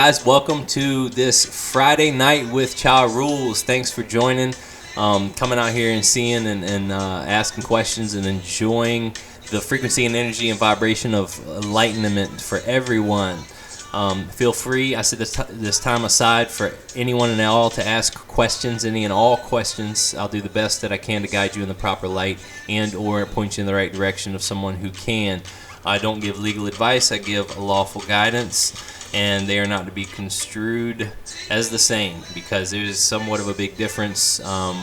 Guys, welcome to this Friday night with Child Rules. Thanks for joining, coming out here and seeing and asking questions and enjoying the frequency and energy and vibration of enlightenment for everyone. Feel free, I set this time aside for anyone and all to ask questions, any and all questions. I'll do the best that I can to guide you in the proper light and or point you in the right direction of someone who can. I don't give legal advice, I give lawful guidance. And they are not to be construed as the same, because there's somewhat of a big difference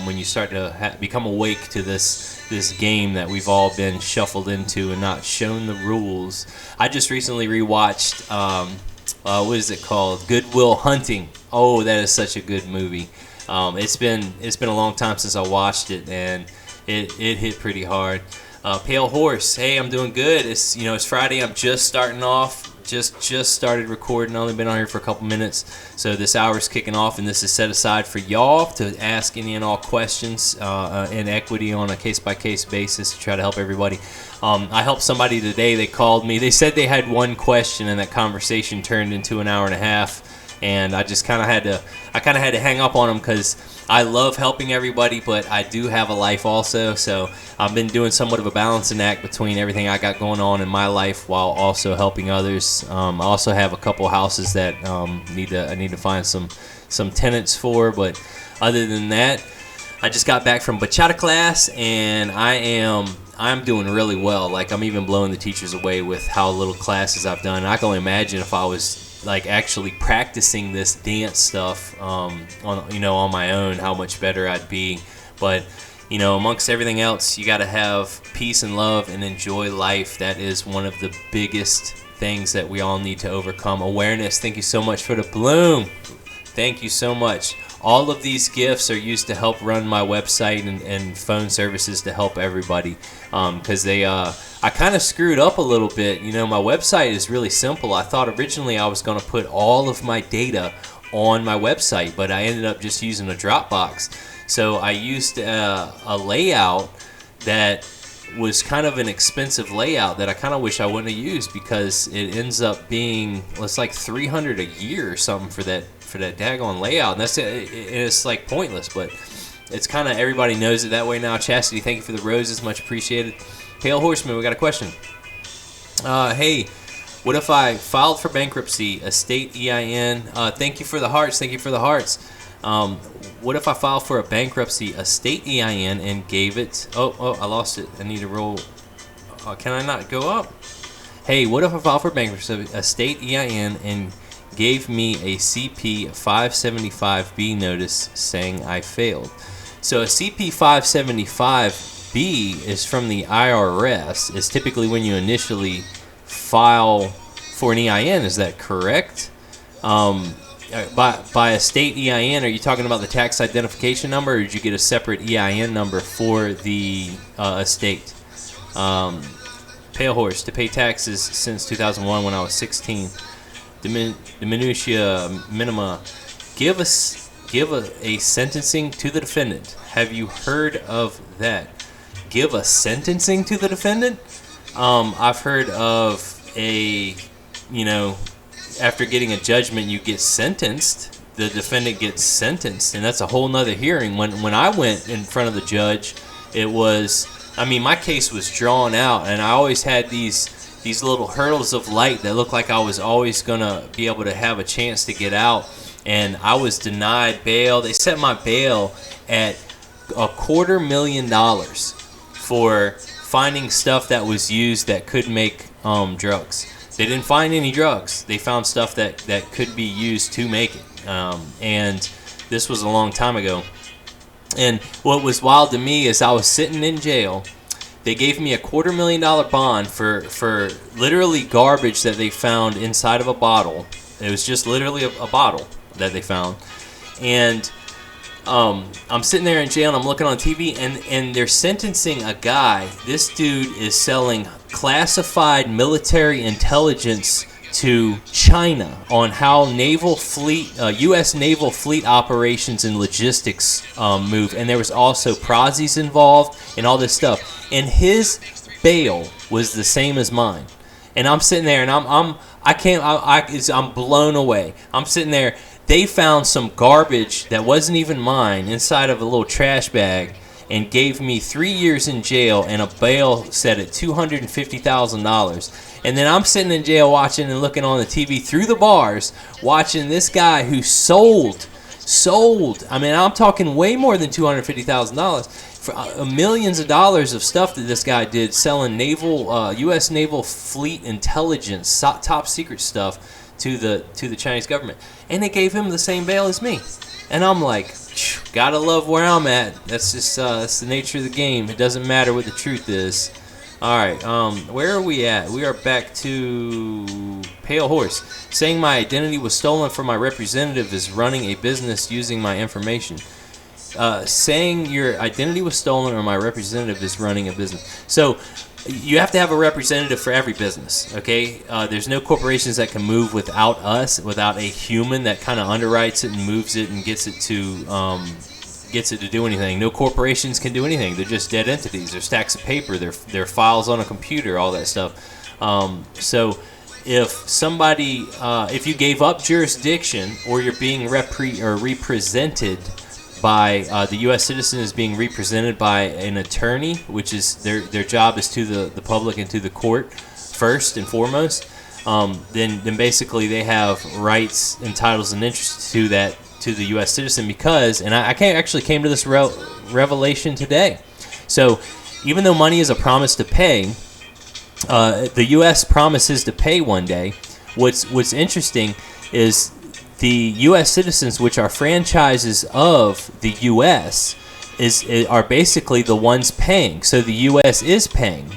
when you start to become awake to this game that we've all been shuffled into and not shown the rules. I just recently rewatched what is it called? Good Will Hunting. Oh, that is such a good movie. It's been a long time since I watched it, and it hit pretty hard. Pale Horse. Hey, I'm doing good. It's Friday. I'm just starting off. Just started recording. Only been on here for a couple minutes, so this hour's kicking off, and this is set aside for y'all to ask any and all questions in equity on a case-by-case basis to try to help everybody. I helped somebody today. They called me. They said they had one question, and that conversation turned into an hour and a half. And I just kind of had to hang up on them because I love helping everybody, but I do have a life also. So I've been doing somewhat of a balancing act between everything I got going on in my life while also helping others. I also have a couple houses that I need to find some tenants for. But other than that, I just got back from bachata class, and I'm doing really well. Like, I'm even blowing the teachers away with how little classes I've done. I can only imagine if I was like actually practicing this dance stuff on my own, how much better I'd be. But amongst everything else, you got to have peace and love and enjoy life. That is one of the biggest things that we all need to overcome. Awareness. Thank you so much for the bloom. Thank you so much. All of these gifts are used to help run my website and phone services to help everybody, because I kind of screwed up a little bit. My website is really simple. I thought originally I was going to put all of my data on my website, but I ended up just using a Dropbox. So I used a layout that was kind of an expensive layout that I kind of wish I wouldn't have used, because it ends up being, it's like $300 a year or something for that daggone layout, and that's it. It's like pointless, but it's kind of, everybody knows it that way now. Chastity, thank you for the roses, much appreciated. Pale Horseman, we got a question. Hey, what if I filed for bankruptcy, estate EIN? Thank you for the hearts. Thank you for the hearts. What if I filed for a bankruptcy, estate EIN, and gave it? Oh, I lost it. I need to roll. Can I not go up? Hey, what if I filed for bankruptcy, estate EIN, and gave me a CP 575B notice saying I failed? So a CP 575B is from the IRS. It's typically when you initially file for an EIN. Is that correct? By a state EIN, are you talking about the tax identification number, or did you get a separate EIN number for the estate? Pale Horse, to pay taxes since 2001 when I was 16. Diminutia minima. Give a sentencing to the defendant. Have you heard of that? Give a sentencing to the defendant? I've heard of after getting a judgment, you get sentenced. The defendant gets sentenced, and that's a whole nother hearing. When I went in front of the judge, it was, my case was drawn out, and I always had these little hurdles of light that looked like I was always going to be able to have a chance to get out, and I was denied bail. They set my bail at $250,000 for finding stuff that was used that could make drugs. They didn't find any drugs. They found stuff that could be used to make it. And this was a long time ago. And what was wild to me is I was sitting in jail. They gave me a $250,000 bond for literally garbage that they found inside of a bottle. It was just literally a bottle that they found. And I'm sitting there in jail, and I'm looking on TV, and they're sentencing a guy. This dude is selling classified military intelligence to China on how U.S. naval fleet operations and logistics move. And there was also Prozzies involved and all this stuff. And his bail was the same as mine. And I'm sitting there, and I'm blown away. I'm sitting there. They found some garbage that wasn't even mine inside of a little trash bag, and gave me 3 years in jail and a bail set at $250,000. And then I'm sitting in jail watching and looking on the TV through the bars, watching this guy who sold. I mean, I'm talking way more than $250,000 for millions of dollars of stuff that this guy did, selling U.S. naval fleet intelligence, top secret stuff to the Chinese government, and they gave him the same bail as me. And I'm like, gotta love where I'm at. That's just that's the nature of the game. It doesn't matter what the truth is. All right, where are we at? We are back to Pale Horse. Saying my identity was stolen from my representative is running a business using my information. Saying your identity was stolen or my representative is running a business. So you have to have a representative for every business, okay? There's no corporations that can move without us, without a human that kind of underwrites it and moves it and gets it to do anything. No corporations can do anything. They're just dead entities. They're stacks of paper. They're files on a computer, all that stuff. So if somebody, if you gave up jurisdiction or you're being represented by the U.S. citizen is being represented by an attorney, which is their job is to the public and to the court first and foremost. Then basically they have rights and titles and interests to the U.S. citizen because, and I actually came to this revelation today. So even though money is a promise to pay, the U.S. promises to pay one day. What's interesting is the U.S. citizens, which are franchises of the U.S., are basically the ones paying. So the U.S. is paying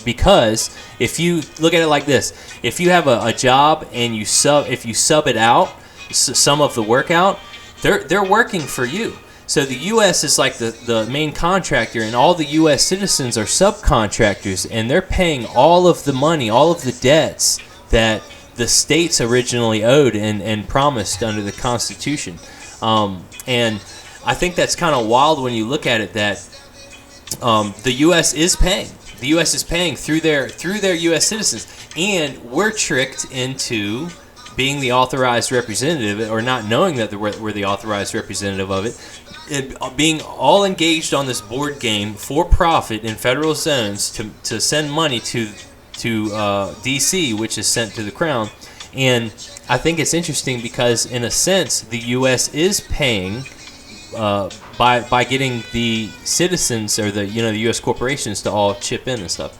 because if you look at it like this, if you have a job and if you sub it out, some of the work out, they're working for you. So the U.S. is like the main contractor, and all the U.S. citizens are subcontractors, and they're paying all of the money, all of the debts that the states originally owed and promised under the Constitution. And I think that's kind of wild when you look at it that the U.S. is paying. The U.S. is paying through their U.S. citizens, and we're tricked into being the authorized representative, or not knowing that we're the authorized representative of it, and being all engaged on this board game for profit in federal zones to send money to D.C., which is sent to the Crown. And I think it's interesting because, in a sense, the U.S. is paying by getting the citizens or the U.S. corporations to all chip in and stuff.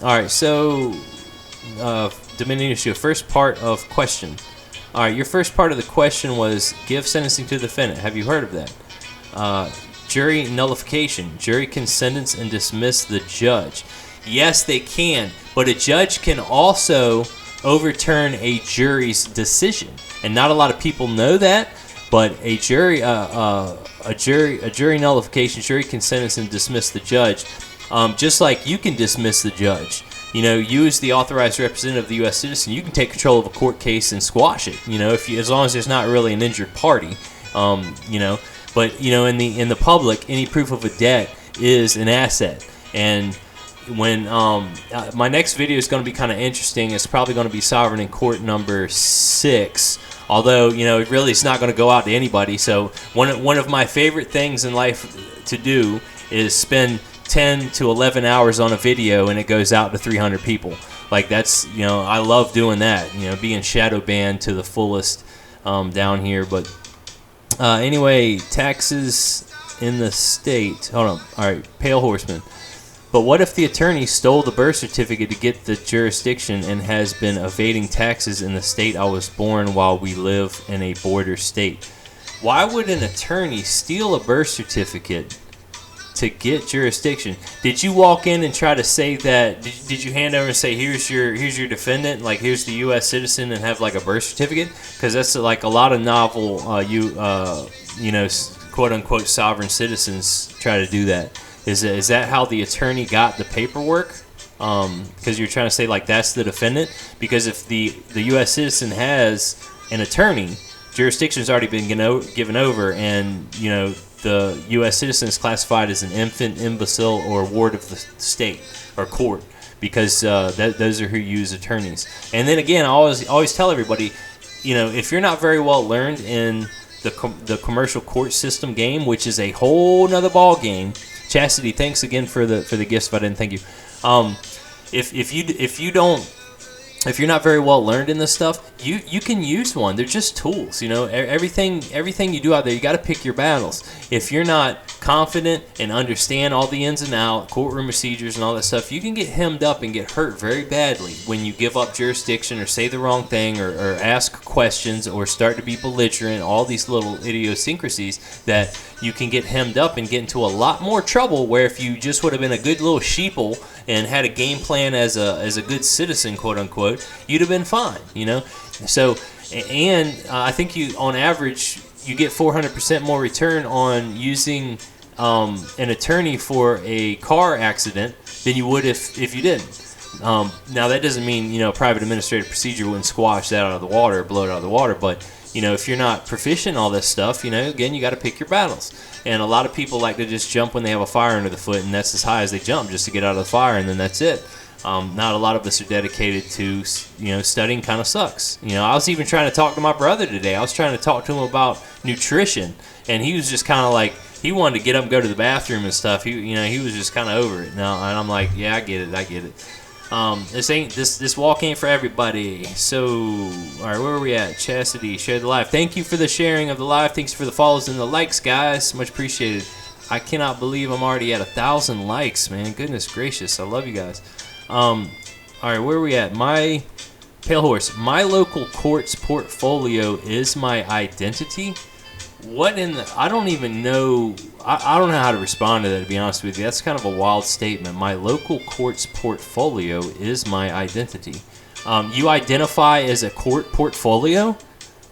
All right, so Dominion, first part of question. All right, your first part of the question was give sentencing to the defendant. Have you heard of that? Jury nullification. Jury can sentence and dismiss the judge. Yes, they can, but a judge can also overturn a jury's decision, and not a lot of people know that. But a jury nullification, jury can sentence and dismiss the judge, just like you can dismiss the judge. You as the authorized representative of the U.S. citizen, you can take control of a court case and squash it. As long as there's not really an injured party, But in the public, any proof of a debt is an asset. And when my next video is going to be kind of interesting. It's probably going to be Sovereign in Court number 6. Although, it really is not going to go out to anybody. So one of my favorite things in life to do is spend 10 to 11 hours on a video, and it goes out to 300 people. Like, that's, I love doing that, being shadow banned to the fullest down here. But anyway, taxes in the state. Hold on. All right, Pale Horseman. But what if the attorney stole the birth certificate to get the jurisdiction and has been evading taxes in the state I was born while we live in a border state? Why would an attorney steal a birth certificate to get jurisdiction? Did you walk in and try to say that? Did you hand over and say, here's your defendant, like here's the U.S. citizen, and have like a birth certificate? Because that's like a lot of novel, quote unquote sovereign citizens try to do that. Is that how the attorney got the paperwork? Because you're trying to say like that's the defendant? Because if the U.S. citizen has an attorney, jurisdiction's already been given over, and the U.S. citizen is classified as an infant, imbecile, or ward of the state or court because those are who use attorneys. And then again, I always tell everybody, if you're not very well learned in the commercial court system game, which is a whole nother ball game. Chastity, thanks again for the gifts. If I didn't thank you, if you're not very well learned in this stuff, you can use one. They're just tools, Everything you do out there, you got to pick your battles. If you're not confident and understand all the ins and outs, courtroom procedures and all that stuff, you can get hemmed up and get hurt very badly when you give up jurisdiction or say the wrong thing or ask questions or start to be belligerent. All these little idiosyncrasies that you can get hemmed up and get into a lot more trouble, where if you just would have been a good little sheeple and had a game plan as a good citizen, quote unquote, you'd have been fine, So, and I think on average, you get 400% more return on using an attorney for a car accident than you would if you didn't. Now that doesn't mean a private administrative procedure wouldn't squash that out of the water or blow it out of the water, but if you're not proficient in all this stuff, again, you got to pick your battles. And a lot of people like to just jump when they have a fire under the foot, and that's as high as they jump just to get out of the fire, and then that's it. Not a lot of us are dedicated to, studying kind of sucks. I was even trying to talk to my brother today. I was trying to talk to him about nutrition, and he was just kind of like, he wanted to get up and go to the bathroom and stuff. He was just kind of over it now, and I'm like, yeah, I get it. This walk ain't for everybody. So, all right, where are we at? Chastity, share the live. Thank you for the sharing of the live. Thanks for the follows and the likes, guys. Much appreciated. I cannot believe I'm already at 1,000 likes, man. Goodness gracious, I love you guys. All right, where are we at? My Pale Horse. My local court's portfolio is my identity. What in the... I don't even know... I don't know how to respond to that, to be honest with you. That's kind of a wild statement. My local court's portfolio is my identity. You identify as a court portfolio?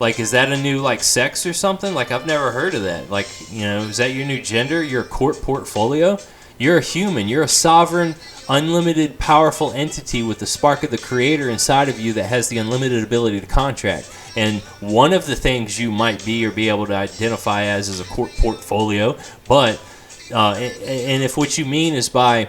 Like, is that a new, sex or something? I've never heard of that. Is that your new gender? Your court portfolio? You're a human. You're a sovereign, unlimited, powerful entity with the spark of the creator inside of you that has the unlimited ability to contract. And one of the things you might be or be able to identify as is a court portfolio. But, and if what you mean is by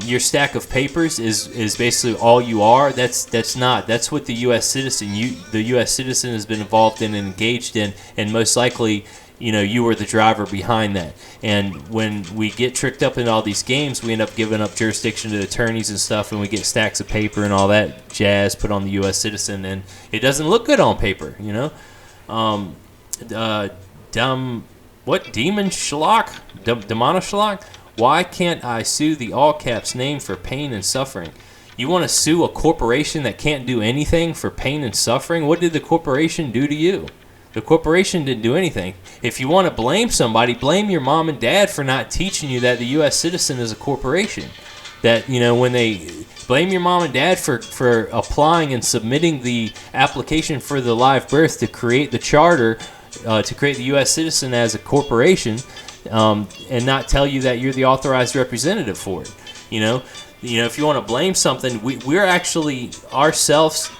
your stack of papers is basically all you are, that's not. That's what the U.S. citizen, the U.S. citizen has been involved in and engaged in, and most likely, you were the driver behind that. And when we get tricked up in all these games, we end up giving up jurisdiction to attorneys and stuff, and we get stacks of paper and all that jazz put on the U.S. citizen, and it doesn't look good on paper, Demon Schlock? Demonoschlock? Why can't I sue the all caps name for pain and suffering? You want to sue a corporation that can't do anything for pain and suffering? What did the corporation do to you? The corporation didn't do anything. If you want to blame somebody, blame your mom and dad for not teaching you that the U.S. citizen is a corporation. That, when they blame your mom and dad for applying and submitting the application for the live birth to create the charter, to create the U.S. citizen as a corporation, and not tell you that you're the authorized representative for it. If you want to blame something, we're actually ourselves,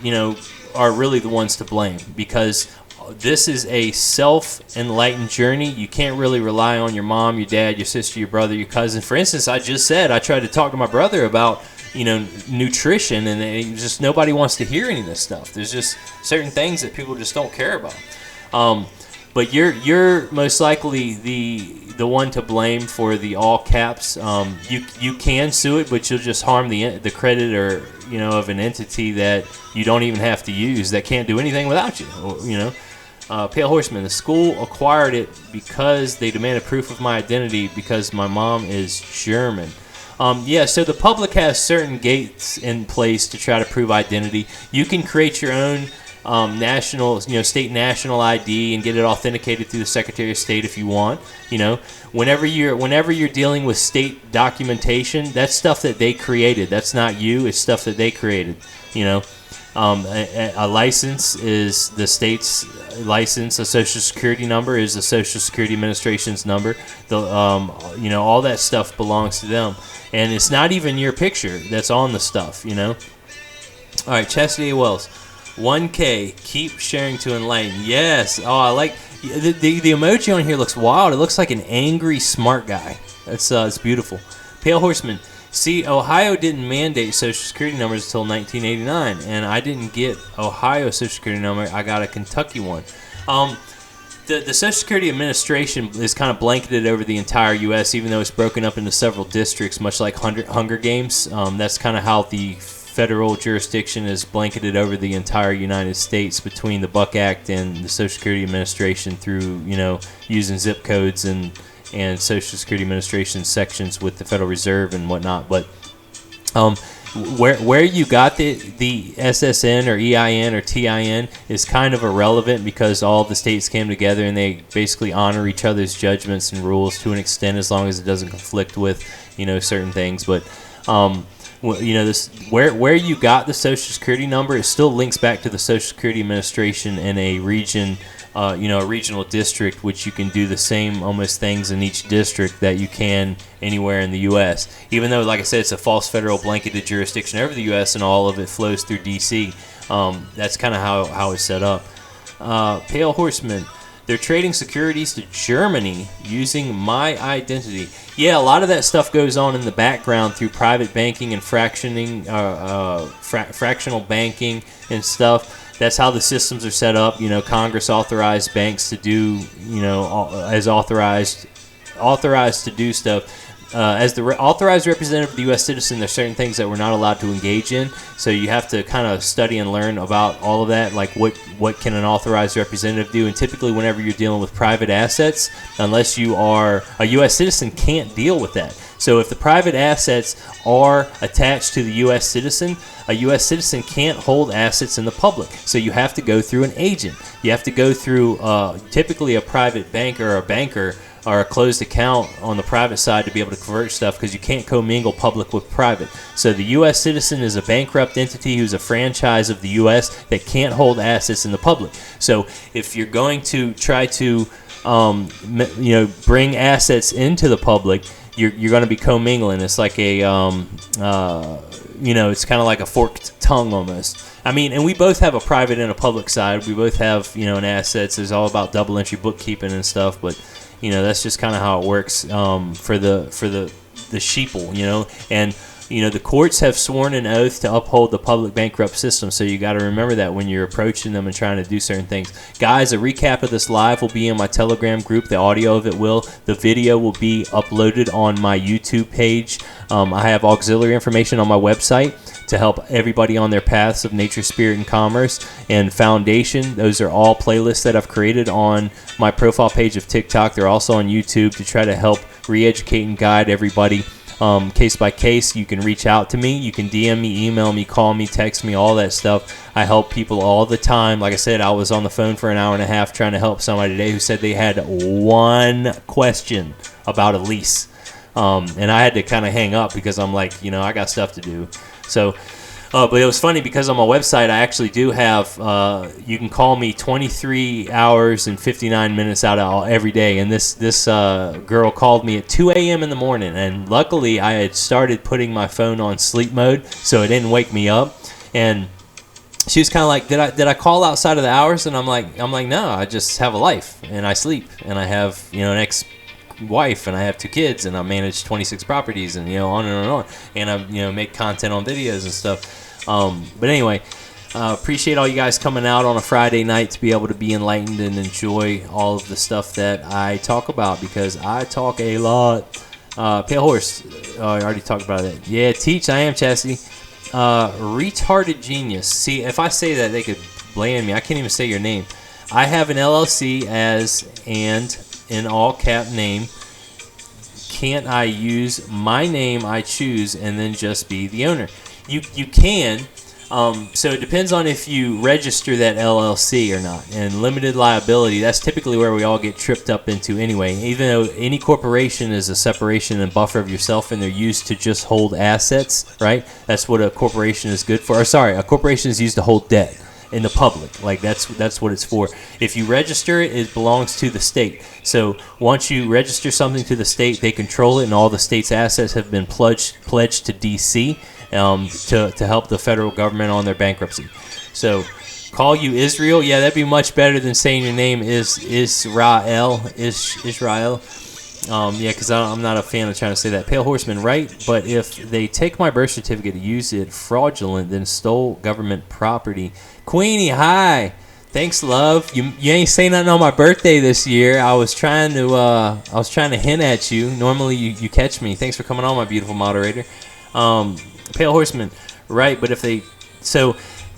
are really the ones to blame, because this is a self-enlightened journey. You can't really rely on your mom, your dad, your sister, your brother, your cousin. For instance, I just said I tried to talk to my brother about, nutrition, and just nobody wants to hear any of this stuff. There's just certain things that people just don't care about. But you're most likely the one to blame for the all caps. You can sue it, but you'll just harm the credit or of an entity that you don't even have to use, that can't do anything without you. Pale Horseman, the school acquired it because they demanded proof of my identity because my mom is German. So the public has certain gates in place to try to prove identity. You can create your own national, state national ID and get it authenticated through the Secretary of State if you want. Whenever you're dealing with state documentation, that's stuff that they created. That's not you. It's stuff that they created. A license is the state's license. A social security number is the Social Security Administration's number. All that stuff belongs to them, and it's not even your picture that's on the stuff. All right, Chastity Wells, 1K. Keep sharing to enlighten. Yes. Oh, I like the emoji on here. Looks wild. It looks like an angry smart guy. It's beautiful. Pale Horseman. See, Ohio didn't mandate Social Security numbers until 1989, and I didn't get Ohio Social Security number. I got a Kentucky one. The Social Security Administration is kind of blanketed over the entire U.S., even though it's broken up into several districts, much like Hunger Games. That's kind of how the federal jurisdiction is blanketed over the entire United States between the Buck Act and the Social Security Administration through, using zip codes and Social Security Administration sections with the Federal Reserve and whatnot. But where you got the SSN or EIN or TIN is kind of irrelevant, because all the states came together and they basically honor each other's judgments and rules to an extent, as long as it doesn't conflict with certain things. But this where you got the Social Security number, it still links back to the Social Security Administration in a region, a regional district, which you can do the same almost things in each district that you can anywhere in the U.S. Even though, like I said, it's a false federal blanketed jurisdiction over the U.S. and all of it flows through D.C. That's kind of how it's set up. Pale Horseman. They're trading securities to Germany using my identity. Yeah, a lot of that stuff goes on in the background through private banking and fractional banking and stuff. That's how the systems are set up. Congress authorized banks to do, as authorized to do stuff. As the authorized representative of the U.S. citizen, there's certain things that we're not allowed to engage in. So you have to kind of study and learn about all of that, like what can an authorized representative do. And typically, whenever you're dealing with private assets, unless you are a U.S. citizen, can't deal with that. So if the private assets are attached to the U.S. citizen, a U.S. citizen can't hold assets in the public. So you have to go through an agent. You have to go through typically a private bank or a banker or a closed account on the private side to be able to convert stuff, because you can't commingle public with private. So the U.S. citizen is a bankrupt entity who's a franchise of the U.S. that can't hold assets in the public. So if you're going to try to bring assets into the public, you're going to be commingling. It's like a it's kind of like a forked tongue almost. I mean, and we both have a private and a public side. We both have an assets. It's all about double entry bookkeeping and stuff, but that's just kind of how it works for the sheeple, and the courts have sworn an oath to uphold the public bankrupt system, so you got to remember that when you're approaching them and trying to do certain things. Guys, a recap of this live will be in my Telegram group. The audio of it will. The video will be uploaded on my YouTube page. I have auxiliary information on my website to help everybody on their paths of nature, spirit, and commerce, and foundation. Those are all playlists that I've created on my profile page of TikTok. They're also on YouTube to try to help re-educate and guide everybody case by case. You can reach out to me. You can DM me, email me, call me, text me, all that stuff. I help people all the time. Like I said, I was on the phone for an hour and a half trying to help somebody today who said they had one question about a lease. And I had to kind of hang up because I'm like, I got stuff to do. So, but it was funny because on my website, I actually do have, you can call me 23 hours and 59 minutes out of every day. And this girl called me at 2 a.m. in the morning. And luckily, I had started putting my phone on sleep mode, so it didn't wake me up. And she was kind of like, did I call outside of the hours? And I'm like, no, I just have a life and I sleep and I have, an ex-wife and I have 2 kids and I manage 26 properties and, on and on and on. And I, make content on videos and stuff. But anyway, appreciate all you guys coming out on a Friday night to be able to be enlightened and enjoy all of the stuff that I talk about, because I talk a lot. Pale Horse, I already talked about that. Yeah, Teach, I am Chastity. Retarded Genius. See, if I say that, they could blame me. I can't even say your name. I have an LLC as and in all cap name. Can't I use my name I choose and then just be the owner? You can. So it depends on if you register that LLC or not. And limited liability, that's typically where we all get tripped up into anyway. Even though any corporation is a separation and buffer of yourself, and they're used to just hold assets, right? That's what a corporation is good for. Or sorry, a corporation is used to hold debt in the public. Like that's what it's for. If you register it, it belongs to the state. So once you register something to the state, they control it, and all the state's assets have been pledged to DC. To help the federal government on their bankruptcy. So, call you Israel. Yeah, that'd be much better than saying your name is Israel. Yeah, because I'm not a fan of trying to say that. Pale Horseman, right? But if they take my birth certificate to use it fraudulent, then stole government property. Queenie, hi. Thanks, love. You ain't say nothing on my birthday this year. I was trying to hint at you. Normally you catch me. Thanks for coming on, my beautiful moderator. Pale Horseman, right? But if they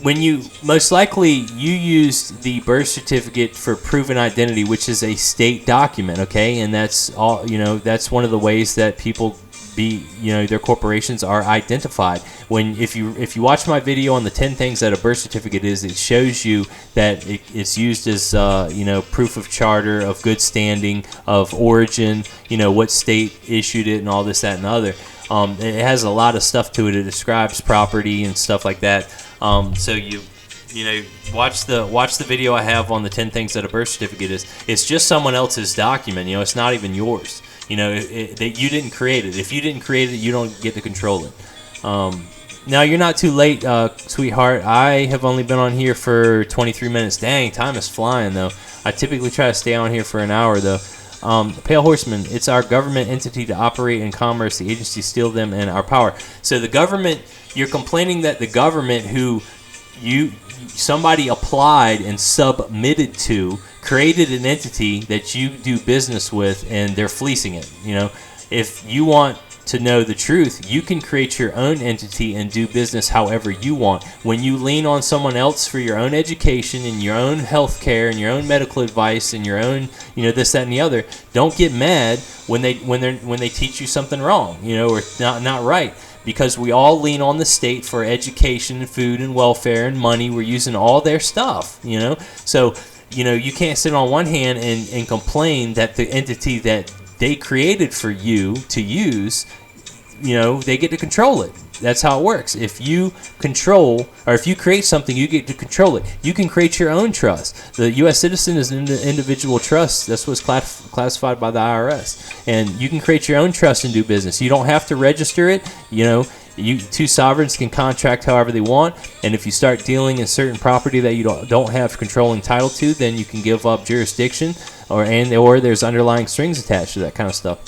when you most likely you used the birth certificate for proven identity, which is a state document, okay, and that's all. That's one of the ways that people their corporations are identified. If you watch my video on the 10 things that a birth certificate is, it shows you that it's used as proof of charter, of good standing, of origin, what state issued it, and all this, that, and the other. It has a lot of stuff to it. It describes property and stuff like that. So watch the video I have on the 10 things that a birth certificate is. It's just someone else's document. It's not even yours. You didn't create it. If you didn't create it, you don't get to control it. Now, you're not too late, sweetheart. I have only been on here for 23 minutes. Dang, time is flying, though. I typically try to stay on here for an hour, though. Pale Horseman, it's our government entity to operate in commerce. The agencies steal them and our power. So the government, you're complaining that the government who somebody applied and submitted to created an entity that you do business with, and they're fleecing it. If you want to know the truth, you can create your own entity and do business however you want. When you lean on someone else for your own education and your own health care and your own medical advice and your own, this, that, and the other, don't get mad when they teach you something wrong, or not right. Because we all lean on the state for education and food and welfare and money. We're using all their stuff, So, you can't sit on one hand and complain that the entity that they created for you to use, they get to control it. That's how it works. If you create something, you get to control it. You can create your own trust. The U.S. citizen is an individual trust. That's what's classified by the IRS. And you can create your own trust and do business. You don't have to register it. Two sovereigns can contract however they want. And if you start dealing in certain property that you don't have controlling title to, then you can give up jurisdiction, or there's underlying strings attached to that kind of stuff.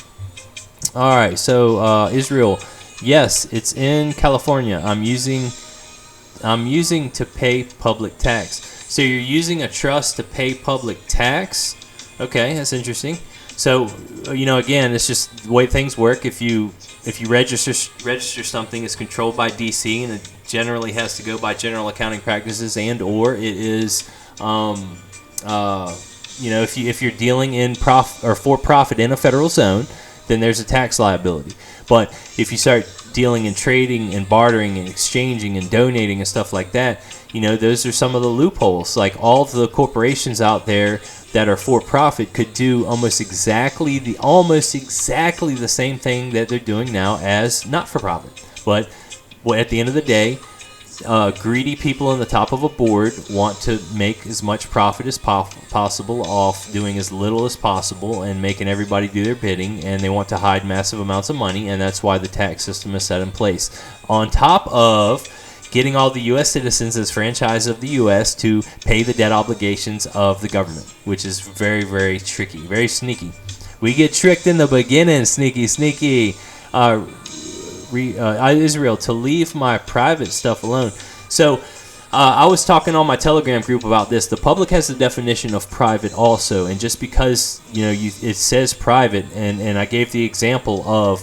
All right, so Israel. Yes, it's in California. I'm using to pay public tax. So you're using a trust to pay public tax? Okay, that's interesting. So, again, it's just the way things work. If you register something, it's controlled by DC, and it generally has to go by general accounting practices, or it is, if you're dealing in for profit in a federal zone, then there's a tax liability. But if you start dealing in trading and bartering and exchanging and donating and stuff like that, those are some of the loopholes. Like, all of the corporations out there that are for profit could do almost exactly the same thing that they're doing now as not for profit. But at the end of the day, greedy people on the top of a board want to make as much profit as possible off doing as little as possible and making everybody do their bidding, and they want to hide massive amounts of money, and that's why the tax system is set in place. On top of getting all the U.S. citizens as franchise of the U.S. to pay the debt obligations of the government, which is very, very tricky, very sneaky. We get tricked in the beginning, sneaky. Israel, to leave my private stuff alone. So I was talking on my Telegram group about this. The public has the definition of private also, and just because it says private, and I gave the example of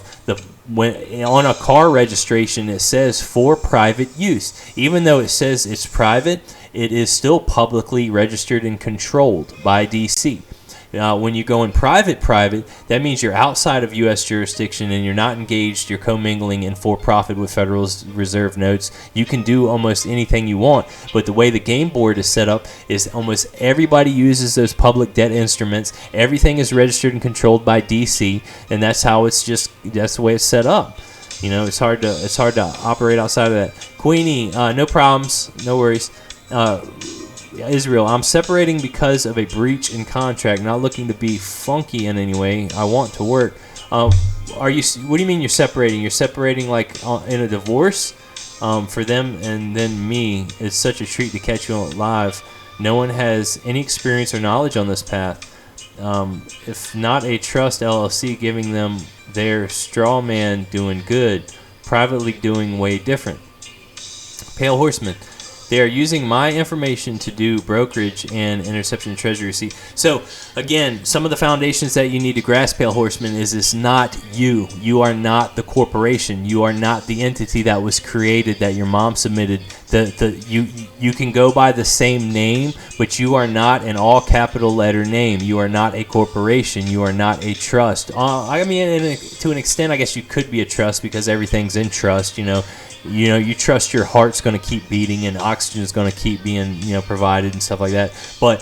when on a car registration it says for private use. Even though it says it's private, it is still publicly registered and controlled by DC. When you go in private, that means you're outside of U.S. jurisdiction and you're not engaged, you're commingling in for-profit with Federal Reserve notes. You can do almost anything you want, but the way the game board is set up is almost everybody uses those public debt instruments. Everything is registered and controlled by D.C., and that's the way it's set up. It's hard to operate outside of that. Queenie, no problems, no worries. Israel, I'm separating because of a breach in contract, not looking to be funky in any way. I want to work. What do you mean you're separating? You're separating like in a divorce? For them and then me, it's such a treat to catch you live. No one has any experience or knowledge on this path. if not a trust LLC giving them their straw man doing good, privately doing way different. Pale Horseman. They are using my information to do brokerage and interception and treasury receipt. So, again, some of the foundations that you need to grasp, Pale Horseman, is it's not you. You are not the corporation. You are not the entity that was created that your mom submitted. You can go by the same name, but you are not an all capital letter name. You are not a corporation. You are not a trust. I mean, to an extent, I guess you could be a trust because everything's in trust, you trust your heart's going to keep beating and oxygen is going to keep being, provided and stuff like that. But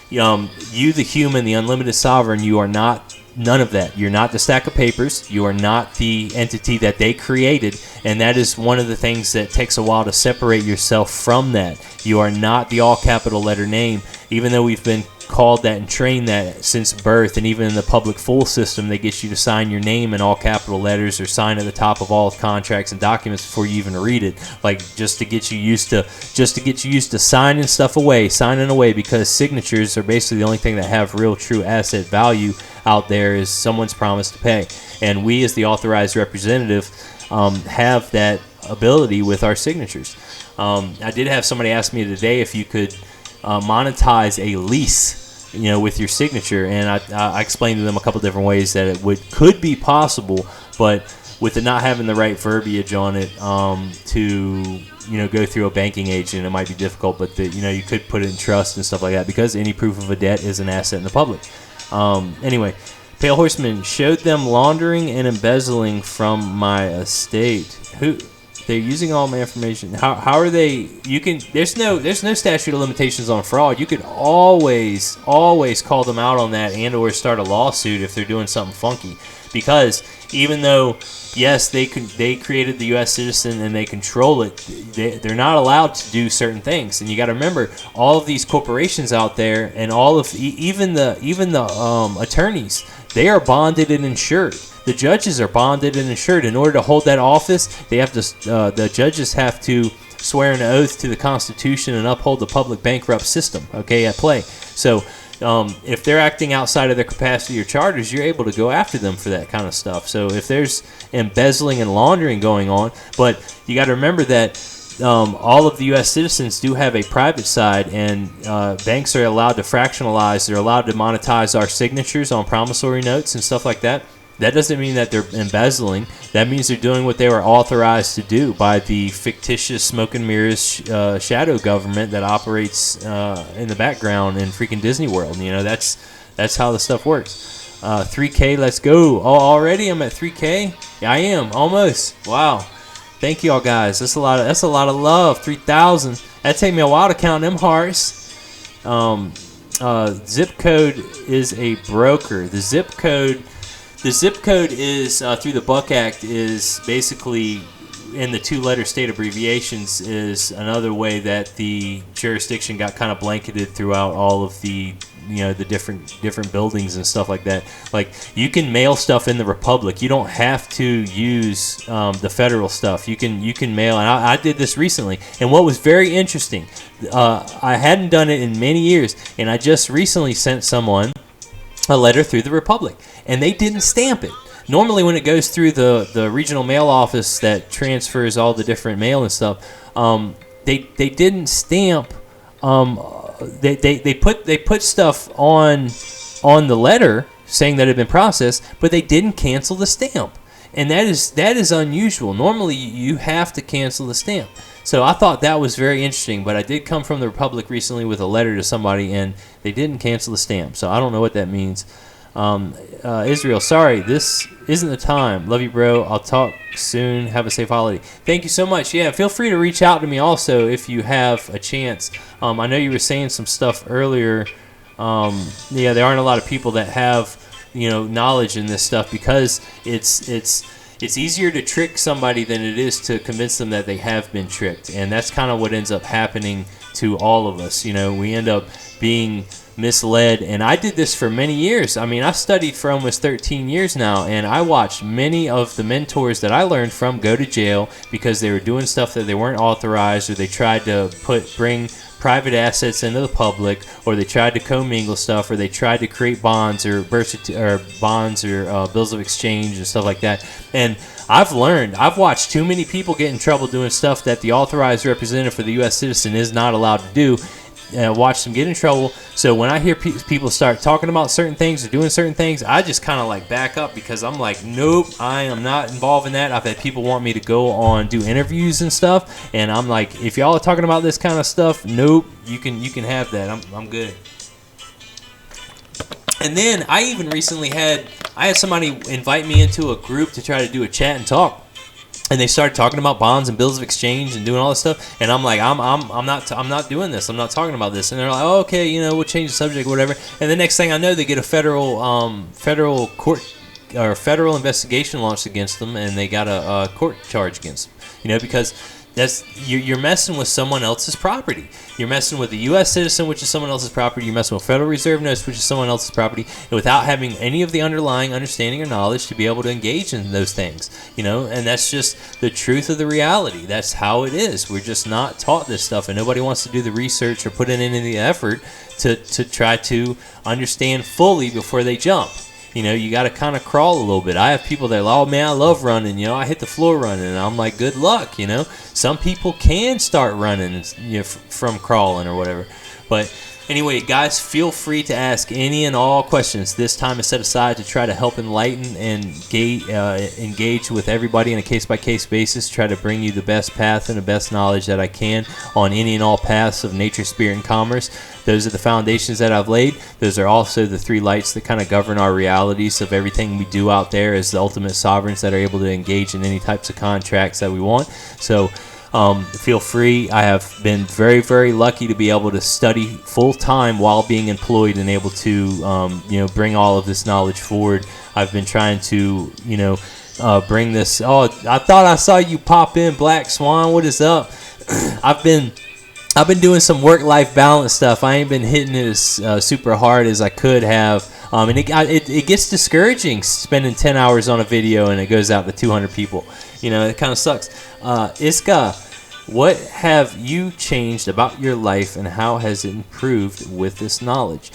you, the human, the unlimited sovereign, you are not none of that. You're not the stack of papers. You are not the entity that they created. And that is one of the things that takes a while to separate yourself from that. You are not the all capital letter name, even though we've been called that and trained that since birth. And even in the public full system, they get you to sign your name in all capital letters or sign at the top of all contracts and documents before you even read it, like just to get you used to signing stuff away, because signatures are basically the only thing that have real true asset value out there is someone's promise to pay. And we as the authorized representative have that ability with our signatures. I did have somebody ask me today if you could monetize a lease, with your signature, and I explained to them a couple different ways that it could be possible, but with it not having the right verbiage on it to go through a banking agent, it might be difficult. But you could put it in trust and stuff like that, because any proof of a debt is an asset in the public. Anyway, Pale Horseman showed them laundering and embezzling from my estate. They're using all my information. How are they? There's no statute of limitations on fraud. You could always call them out on that and or start a lawsuit if they're doing something funky. Because even though yes, they created the U.S. citizen and they control it, they're not allowed to do certain things. And you got to remember, all of these corporations out there and all of even the attorneys, they are bonded and insured. The judges are bonded and insured. In order to hold that office, they have to. The judges have to swear an oath to the Constitution and uphold the public bankrupt system. Okay, at play. So, if they're acting outside of their capacity or charters, you're able to go after them for that kind of stuff. So, if there's embezzling and laundering going on, but you got to remember that all of the U.S. citizens do have a private side, and banks are allowed to fractionalize. They're allowed to monetize our signatures on promissory notes and stuff like that. That doesn't mean that they're embezzling. That means they're doing what they were authorized to do by the fictitious smoke and mirrors shadow government that operates in the background in freaking Disney World. That's how the stuff works. 3K, let's go. Oh, already I'm at 3K? Yeah, I am. Almost. Wow. Thank y'all guys. That's a lot of love. 3,000. That take me a while to count them hearts. Zip code is a broker. The zip code is through the Buck Act is basically, in the two-letter state abbreviations, is another way that the jurisdiction got kind of blanketed throughout all of the the different buildings and stuff like that. Like, you can mail stuff in the Republic. You don't have to use the federal stuff. You can mail, and I did this recently. And what was very interesting, I hadn't done it in many years, and I just recently sent someone a letter through the Republic, and they didn't stamp it. Normally, when it goes through the regional mail office that transfers all the different mail and stuff, they didn't stamp. They put stuff on the letter saying that it had been processed, but they didn't cancel the stamp, and that is unusual. Normally, you have to cancel the stamp. So I thought that was very interesting, but I did come from the Republic recently with a letter to somebody, and they didn't cancel the stamp. So I don't know what that means. Israel, sorry, this isn't the time. Love you, bro. I'll talk soon. Have a safe holiday. Thank you so much. Yeah, feel free to reach out to me also if you have a chance. I know you were saying some stuff earlier. Yeah, there aren't a lot of people that have knowledge in this stuff, because it's easier to trick somebody than it is to convince them that they have been tricked. And that's kind of what ends up happening to all of us. We end up being misled. And I did this for many years. I mean, I studied for almost 13 years now, and I watched many of the mentors that I learned from go to jail because they were doing stuff that they weren't authorized, or they tried to bring private assets into the public, or they tried to commingle stuff, or they tried to create bonds or bills of exchange and stuff like that. And I've watched too many people get in trouble doing stuff that the authorized representative for the U.S. citizen is not allowed to do. Watch them get in trouble. So when I hear people start talking about certain things or doing certain things, I just kind of like back up, because I'm like, nope, I am not involved in that. I've had people want me to go on do interviews and stuff, and I'm like, if y'all are talking about this kind of stuff, nope, you can have that. I'm good. And then I even recently had somebody invite me into a group to try to do a chat and talk. And they started talking about bonds and bills of exchange and doing all this stuff, and I'm like, I'm not doing this. I'm not talking about this. And they're like, oh, okay, we'll change the subject, whatever. And the next thing I know, they get a federal court or federal investigation launched against them, and they got a court charge against them. Because you're messing with someone else's property. You're messing with the U.S. citizen, which is someone else's property. You're messing with Federal Reserve notes, which is someone else's property, and without having any of the underlying understanding or knowledge to be able to engage in those things. And that's just the truth of the reality. That's how it is. We're just not taught this stuff, and nobody wants to do the research or put in any of the effort to try to understand fully before they jump. You got to kind of crawl a little bit. I have people that are like, oh, man, I love running. I hit the floor running. And I'm like, good luck, Some people can start running from crawling or whatever. But anyway, guys, feel free to ask any and all questions. This time is set aside to try to help enlighten and engage with everybody on a case-by-case basis, try to bring you the best path and the best knowledge that I can on any and all paths of nature, spirit, and commerce. Those are the foundations that I've laid. Those are also the three lights that kind of govern our realities of everything we do out there as the ultimate sovereigns that are able to engage in any types of contracts that we want. So feel free. I have been very, very lucky to be able to study full time while being employed and able to, bring all of this knowledge forward. I've been trying to, bring this. Oh, I thought I saw you pop in, Black Swan. What is up? I've been doing some work-life balance stuff. I ain't been hitting it as super hard as I could have. And it gets discouraging spending 10 hours on a video and it goes out to 200 people. It kind of sucks. Iska, what have you changed about your life and how has it improved with this knowledge?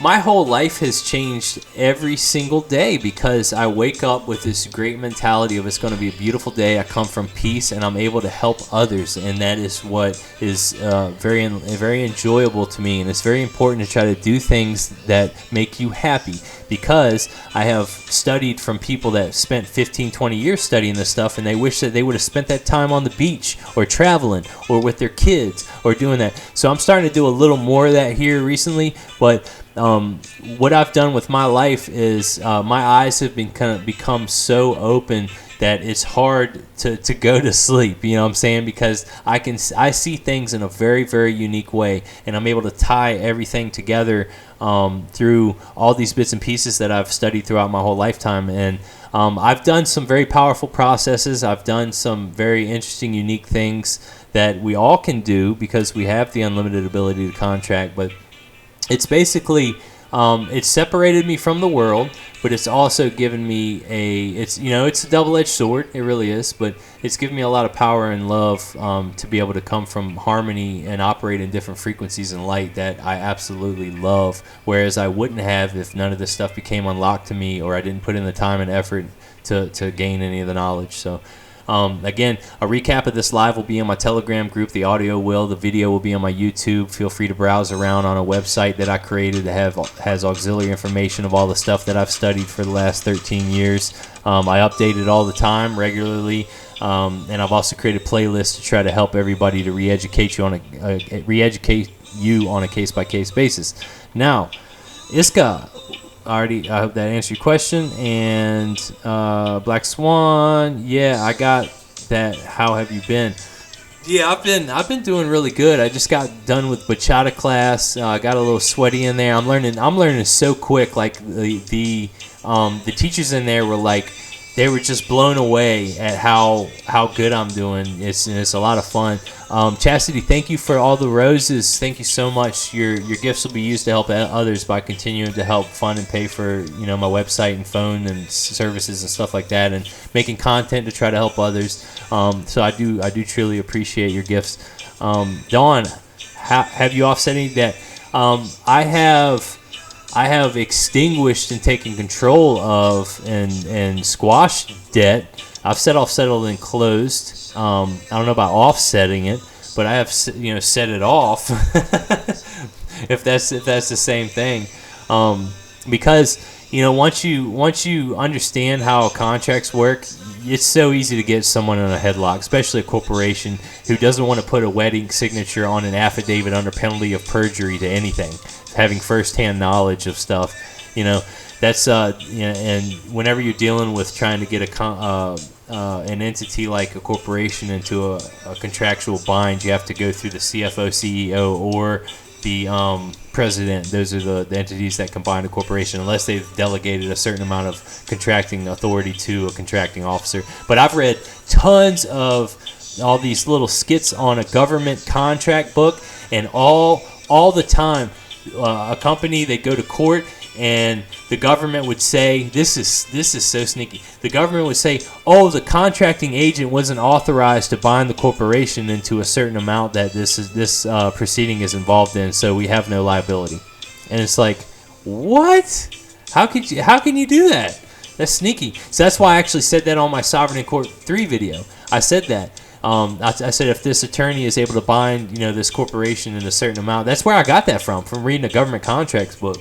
My whole life has changed every single day because I wake up with this great mentality of it's going to be a beautiful day. I come from peace and I'm able to help others, and that is what is very enjoyable to me. And it's very important to try to do things that make you happy, because I have studied from people that spent 15, 20 years studying this stuff, and they wish that they would have spent that time on the beach or traveling or with their kids or doing that. So I'm starting to do a little more of that here recently, but what I've done with my life is my eyes have become so open that it's hard to go to sleep, you know what I'm saying? Because I see things in a very, very unique way, and I'm able to tie everything together through all these bits and pieces that I've studied throughout my whole lifetime. And I've done some very powerful processes. I've done some very interesting, unique things that we all can do because we have the unlimited ability to contract. But it's basically it's separated me from the world, but it's also given me it's a double-edged sword. It really is, but it's given me a lot of power and love to be able to come from harmony and operate in different frequencies and light that I absolutely love, whereas I wouldn't have if none of this stuff became unlocked to me or I didn't put in the time and effort to gain any of the knowledge. So again, a recap of this live will be on my Telegram group. The audio will. The video will be on my YouTube. Feel free to browse around on a website that I created that has auxiliary information of all the stuff that I've studied for the last 13 years. I update it all the time, regularly. And I've also created playlists to try to help everybody to re-educate you on a case-by-case basis. Now, Iska, I hope that answered your question. And Black Swan, yeah, I got that. How have you been? Yeah, I've been doing really good. I just got done with bachata class. Got a little sweaty in there. I'm learning so quick. Like the teachers in there were like, they were just blown away at how good I'm doing. It's a lot of fun. Chastity, thank you for all the roses. Thank you so much. Your gifts will be used to help others by continuing to help fund and pay for my website and phone and services and stuff like that, and making content to try to help others. So I do truly appreciate your gifts. Dawn, have you offset any debt? I have extinguished and taken control of and squashed debt. I've set off, settled, and closed. I don't know about offsetting it, but I have set it off. if that's the same thing, because once you understand how contracts work, it's so easy to get someone in a headlock, especially a corporation who doesn't want to put a wedding signature on an affidavit under penalty of perjury to anything, having firsthand knowledge of stuff. That's and whenever you're dealing with trying to get an entity like a corporation into a contractual bind, you have to go through the CFO, CEO, or the president. Those are the entities that combine a corporation, unless they've delegated a certain amount of contracting authority to a contracting officer. But I've read tons of all these little skits on a government contract book, and all the time, a company, they'd go to court, and the government would say, this is so sneaky. The government would say, oh, the contracting agent wasn't authorized to bind the corporation into a certain amount that this proceeding is involved in, so we have no liability. And it's like, what? How can you do that? That's sneaky. So that's why I actually said that on my Sovereign in Court 3 video. I said that. I said if this attorney is able to bind this corporation in a certain amount, that's where I got that from reading a government contracts book.